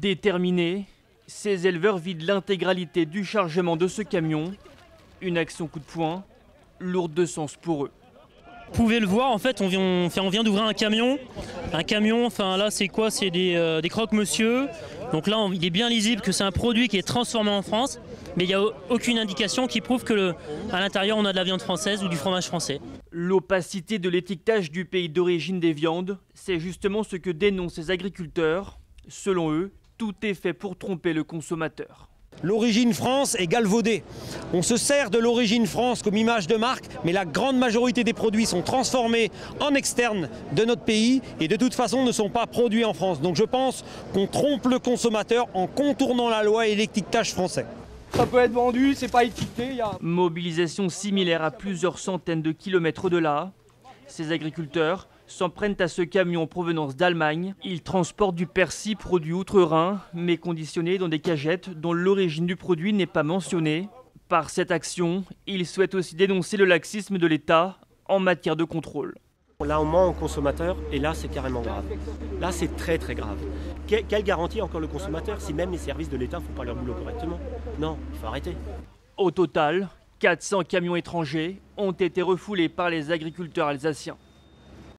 Déterminés, ces éleveurs vident l'intégralité du chargement de ce camion. Une action coup de poing, lourde de sens pour eux. Vous pouvez le voir, en fait, on vient d'ouvrir un camion. Un camion, enfin là, c'est quoi? C'est des croque-monsieur. Donc là, il est bien lisible que c'est un produit qui est transformé en France, mais il n'y a aucune indication qui prouve que à l'intérieur, on a de la viande française ou du fromage français. L'opacité de l'étiquetage du pays d'origine des viandes, c'est justement ce que dénoncent ces agriculteurs. Selon eux, tout est fait pour tromper le consommateur. L'origine France est galvaudée. On se sert de l'origine France comme image de marque, mais la grande majorité des produits sont transformés en externe de notre pays et de toute façon ne sont pas produits en France. Donc je pense qu'on trompe le consommateur en contournant la loi et l'étiquetage français. Ça peut être vendu, c'est pas étiqueté. Mobilisation similaire à plusieurs centaines de kilomètres de là. Ces agriculteurs s'en prennent à ce camion en provenance d'Allemagne. Ils transportent du persil produit outre-Rhin, mais conditionné dans des cagettes dont l'origine du produit n'est pas mentionnée. Par cette action, ils souhaitent aussi dénoncer le laxisme de l'État en matière de contrôle. Là, on ment aux consommateurs et là, c'est carrément grave. Là, c'est très très grave. Quelle garantie encore le consommateur si même les services de l'État ne font pas leur boulot correctement? Non, il faut arrêter. Au total, 400 camions étrangers ont été refoulés par les agriculteurs alsaciens.